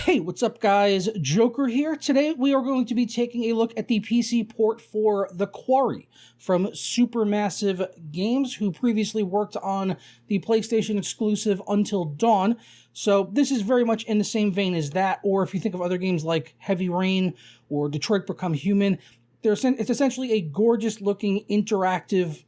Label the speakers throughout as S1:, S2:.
S1: Hey, what's up guys? Joker here. Today we are going to be taking a look at the PC port for The Quarry from Supermassive Games, who previously worked on the PlayStation exclusive Until Dawn. So this is very much in the same vein as that, or if you think of other games like Heavy Rain or Detroit Become Human, it's essentially a gorgeous looking interactive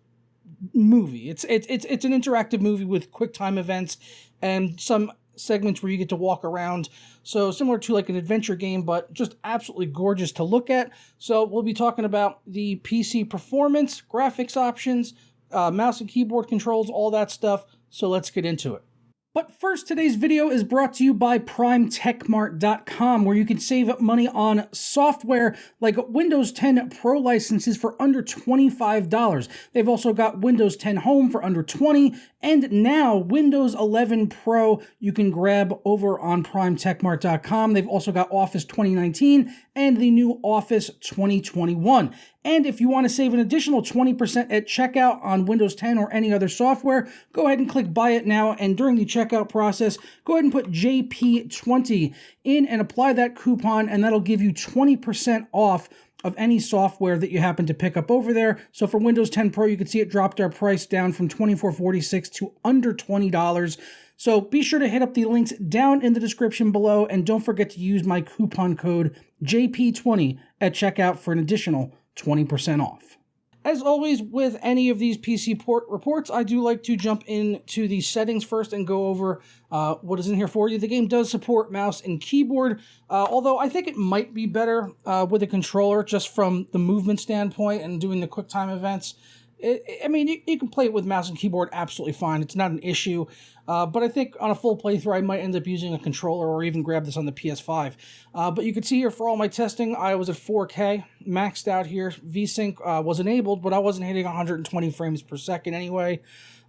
S1: movie. It's an interactive movie with quick time events and some segments where you get to walk around. So similar to like an adventure game, but just absolutely gorgeous to look at. So we'll be talking about the PC performance, graphics options, mouse and keyboard controls, all that stuff. So let's get into it. But first, today's video is brought to you by PrimeTechMart.com, where you can save money on software like Windows 10 Pro licenses for under $25. They've also got Windows 10 Home for under $20, and now Windows 11 Pro you can grab over on PrimeTechMart.com. They've also got Office 2019 and the new Office 2021. And if you want to save an additional 20% at checkout on Windows 10 or any other software, go ahead and click Buy It Now, and during the checkout process, go ahead and put JP20 in and apply that coupon, and that'll give you 20% off of any software that you happen to pick up over there. So for Windows 10 Pro, you can see it dropped our price down from $24.46 to under $20. So be sure to hit up the links down in the description below, and don't forget to use my coupon code JP20 at checkout for an additional 20% off. As always, with any of these PC port reports, I do like to jump into the settings first and go over what is in here for you. The game does support mouse and keyboard, although I think it might be better with a controller just from the movement standpoint and doing the QuickTime events. I mean, you can play it with mouse and keyboard absolutely fine. It's not an issue. But I think on a full playthrough, I might end up using a controller or even grab this on the PS5. But you can see here for all my testing, I was at 4K, maxed out here. VSync was enabled, but I wasn't hitting 120 frames per second anyway.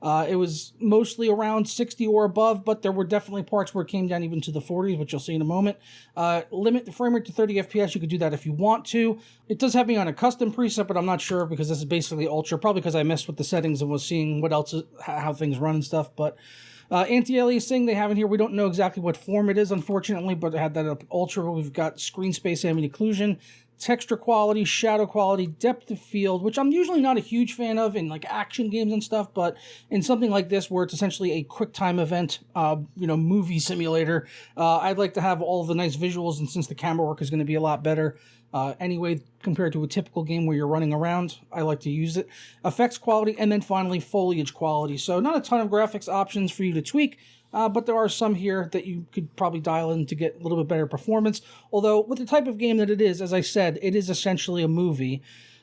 S1: It was mostly around 60 or above, but there were definitely parts where it came down even to the 40s, which you'll see in a moment. Limit the frame rate to 30 FPS. You could do that if you want to. It does have me on a custom preset, but I'm not sure because this is basically ultra, probably because I messed with the settings and was seeing what else, how things run and stuff. But anti-aliasing they have in here. We don't know exactly what form it is, unfortunately, but I had that up ultra. We've got screen space ambient occlusion, texture quality, shadow quality, depth of field, which I'm usually not a huge fan of in like action games and stuff, but in something like this where it's essentially a quick time event, movie simulator, I'd like to have all of the nice visuals, and since the camera work is going to be a lot better anyway compared to a typical game where you're running around, I like to use it. Effects quality, and then finally foliage quality. So not a ton of graphics options for you to tweak, but there are some here that you could probably dial in to get a little bit better performance. Although with the type of game that it is, as I said, it is essentially a movie.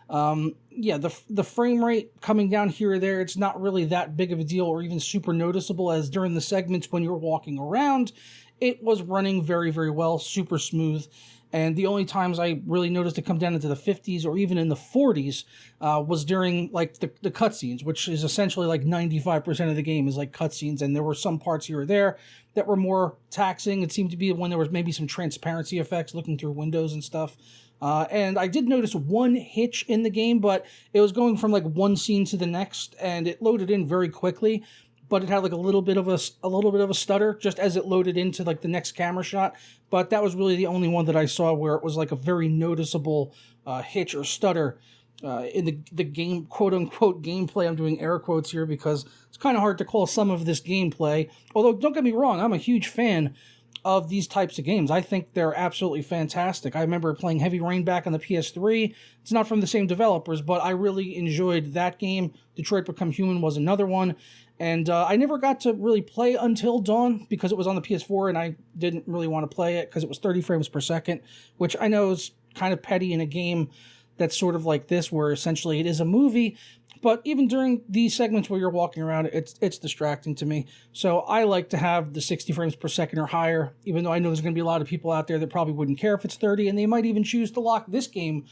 S1: Yeah, the frame rate coming down here or there, it's not really that big of a deal or even super noticeable, as during the segments when you're walking around, it was running very, very well, super smooth. And the only times I really noticed it come down into the 50s or even in the 40s was during like the cutscenes, which is essentially like 95% of the game is like cutscenes. And there were some parts here or there that were more taxing. It seemed to be when there was maybe some transparency effects looking through windows and stuff. And I did notice one hitch in the game, but it was going from like one scene to the next, and it loaded in very quickly. But it had like a little bit of a stutter just as it loaded into like the next camera shot. But that was really the only one that I saw where it was like a very noticeable hitch or stutter in the game, quote unquote gameplay. I'm doing air quotes here because it's kind of hard to call some of this gameplay. Although don't get me wrong, I'm a huge fan of these types of games. I think they're absolutely fantastic. I remember playing Heavy Rain back on the PS3. It's not from the same developers, but I really enjoyed that game. Detroit Become Human was another one. And I never got to really play Until Dawn because it was on the PS4 and I didn't really want to play it because it was 30 frames per second, which I know is kind of petty in a game that's sort of like this, where essentially it is a movie. But even during these segments where you're walking around, it's distracting to me. So I like to have the 60 frames per second or higher, even though I know there's going to be a lot of people out there that probably wouldn't care if it's 30, and they might even choose to lock this game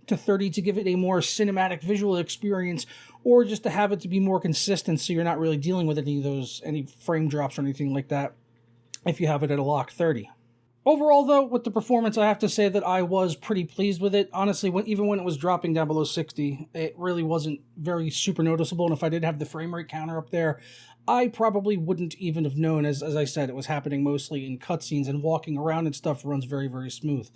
S1: to 30 to give it a more cinematic visual experience, or just to have it to be more consistent so you're not really dealing with any frame drops or anything like that if you have it at a lock 30. Overall, though, with the performance, I have to say that I was pretty pleased with it. Honestly, even when it was dropping down below 60, it really wasn't very super noticeable. And if I did have the frame rate counter up there, I probably wouldn't even have known, as I said, it was happening mostly in cutscenes, and walking around and stuff runs very, very smooth.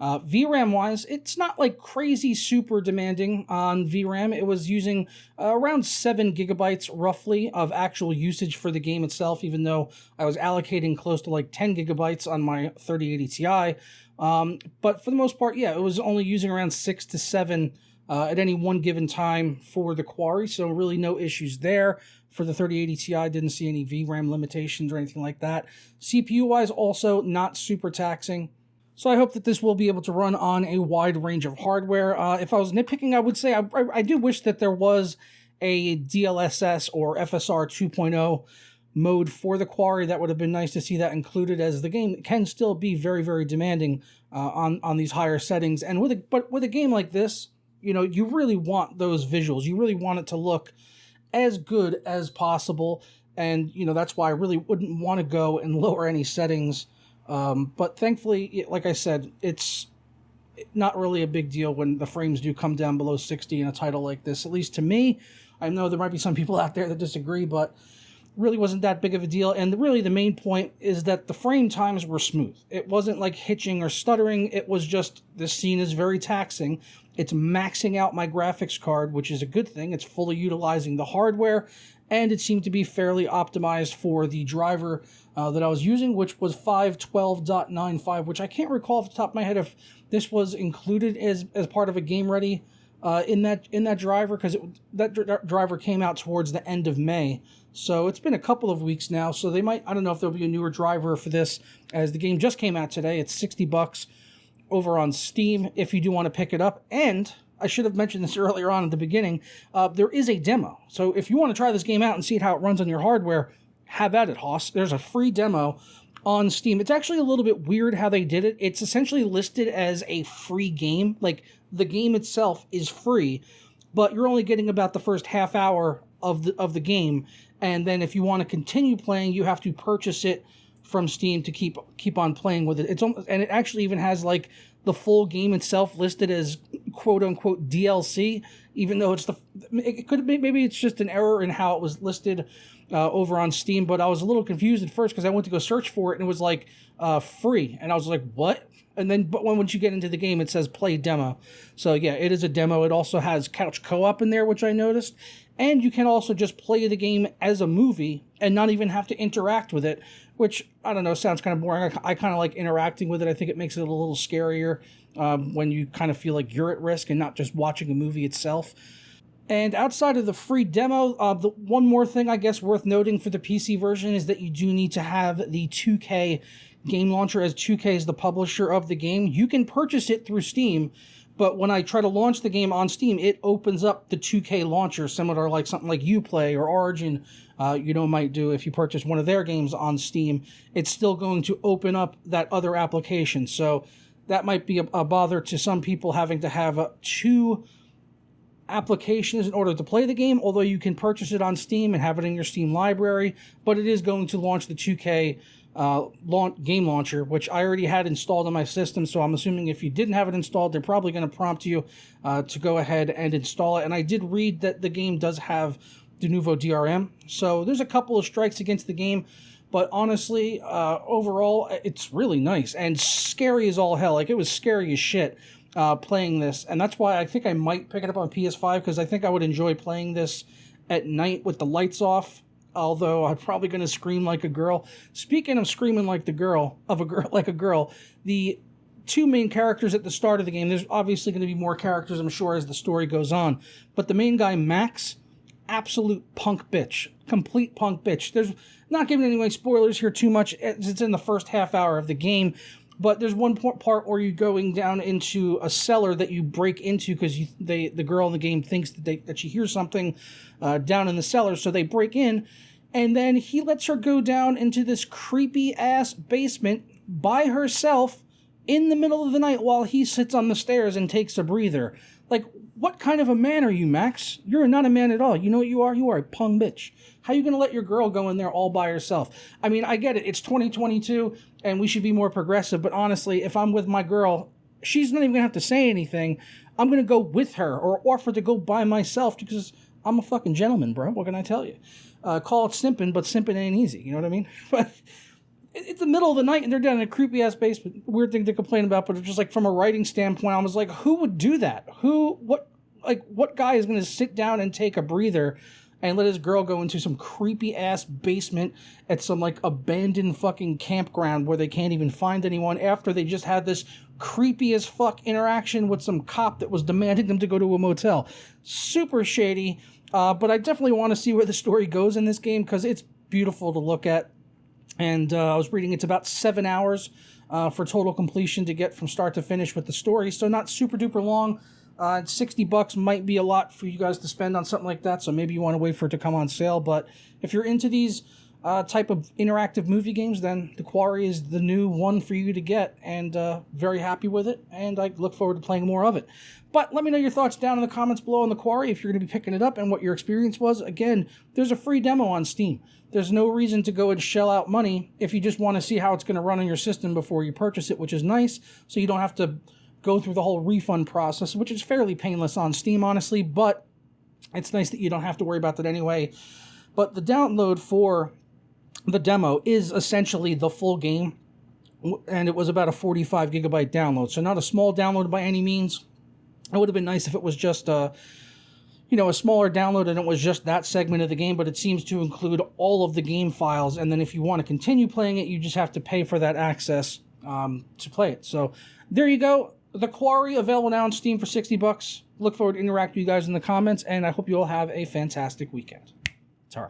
S1: VRAM-wise, it's not like crazy super demanding on VRAM. It was using around 7 gigabytes roughly of actual usage for the game itself, even though I was allocating close to like 10 gigabytes on my 3080 Ti. But for the most part, yeah, it was only using around 6 to 7 at any one given time for the Quarry, so really no issues there. For the 3080 Ti, didn't see any VRAM limitations or anything like that. CPU-wise, also not super taxing. So I hope that this will be able to run on a wide range of hardware. If I was nitpicking, I would say I do wish that there was a DLSS or FSR 2.0 mode for the Quarry. That would have been nice to see that included, as the game can still be very, very demanding on these higher settings. And with a game like this, you know, you really want those visuals. You really want it to look as good as possible. And, you know, that's why I really wouldn't want to go and lower any settings. But thankfully, like I said, it's not really a big deal when the frames do come down below 60 in a title like this, at least to me. I know there might be some people out there that disagree, but really wasn't that big of a deal. And really the main point is that the frame times were smooth. It wasn't like hitching or stuttering. It was just, this scene is very taxing. It's maxing out my graphics card, which is a good thing. It's fully utilizing the hardware, and it seemed to be fairly optimized for the driver that I was using, which was 512.95, which I can't recall off the top of my head if this was included as part of a Game Ready in that driver, because that driver came out towards the end of May. So it's been a couple of weeks now, so they might, I don't know if there'll be a newer driver for this, as the game just came out today. It's $60 over on Steam if you do want to pick it up. And I should have mentioned this earlier on at the beginning, there is a demo. So if you want to try this game out and see how it runs on your hardware, have at it, Hoss. There's a free demo on Steam. It's actually a little bit weird how they did it. It's essentially listed as a free game. Like, the game itself is free, but you're only getting about the first half hour of the game. And then if you want to continue playing, you have to purchase it from Steam to keep on playing with it. It's almost, and it actually even has like the full game itself listed as quote unquote DLC, even though it could be, maybe it's just an error in how it was listed over on Steam. But I was a little confused at first because I went to go search for it and it was like free, and I was like, what? And then, but once you get into the game, it says play demo. So yeah, it is a demo. It also has couch co-op in there, which I noticed. And you can also just play the game as a movie and not even have to interact with it, which, I don't know, sounds kind of boring. I kind of like interacting with it. I think it makes it a little scarier when you kind of feel like you're at risk and not just watching a movie itself. And outside of the free demo, the one more thing I guess worth noting for the PC version is that you do need to have the 2K game launcher, as 2K is the publisher of the game. You can purchase it through Steam, but when I try to launch the game on Steam, it opens up the 2K launcher, similar to like something like Uplay or Origin, might do if you purchase one of their games on Steam. It's still going to open up that other application. So that might be a bother to some people, having to have two applications in order to play the game, although you can purchase it on Steam and have it in your Steam library. But it is going to launch the 2K game launcher, which I already had installed on my system, so I'm assuming if you didn't have it installed, they're probably going to prompt you to go ahead and install it. And I did read that the game does have de novo DRM, so there's a couple of strikes against the game, but honestly, overall, it's really nice and scary as all hell. Like, it was scary as shit playing this, and that's why I think I might pick it up on PS5, because I think I would enjoy playing this at night with the lights off. Although I'm probably going to scream like a girl. Speaking of screaming like a girl, the two main characters at the start of the game, there's obviously going to be more characters, I'm sure, as the story goes on. But the main guy, Max, absolute punk bitch. Complete punk bitch. There's not giving any spoilers here too much. It's in the first half hour of the game. But there's one part where you're going down into a cellar that you break into because the girl in the game thinks that she hears something down in the cellar, so they break in, and then he lets her go down into this creepy-ass basement by herself in the middle of the night while he sits on the stairs and takes a breather. Like, what kind of a man are you, Max? You're not a man at all. You know what you are? You are a punk bitch. How are you going to let your girl go in there all by herself? I mean, I get it. It's 2022, and we should be more progressive, but honestly, if I'm with my girl, she's not even going to have to say anything. I'm going to go with her or offer to go by myself because I'm a fucking gentleman, bro. What can I tell you? call it simping, but simping ain't easy. You know what I mean? But it's the middle of the night and they're down in a creepy ass basement. Weird thing to complain about, but it's just like from a writing standpoint, I was like, who would do that? What guy is going to sit down and take a breather and let his girl go into some creepy ass basement at some like abandoned fucking campground where they can't even find anyone after they just had this creepy as fuck interaction with some cop that was demanding them to go to a motel? Super shady, but I definitely want to see where the story goes in this game because it's beautiful to look at. And I was reading it's about 7 hours for total completion to get from start to finish with the story, so not super duper long. $60 might be a lot for you guys to spend on something like that, so maybe you want to wait for it to come on sale. But if you're into these type of interactive movie games, then the Quarry is the new one for you to get, and very happy with it, and I look forward to playing more of it. But let me know your thoughts down in the comments below on the Quarry if you're going to be picking it up and what your experience was. Again, there's a free demo on Steam. There's no reason to go and shell out money if you just want to see how it's going to run on your system before you purchase it, which is nice, so you don't have to go through the whole refund process, which is fairly painless on Steam, honestly, but it's nice that you don't have to worry about that anyway. But the download for the demo is essentially the full game, and it was about a 45 gigabyte download, so not a small download by any means. It would have been nice if it was just a smaller download and it was just that segment of the game, but it seems to include all of the game files, and then if you want to continue playing it, you just have to pay for that access to play it. So there you go. The Quarry, available now on Steam for $60. Look forward to interacting with you guys in the comments, and I hope you all have a fantastic weekend. Tara.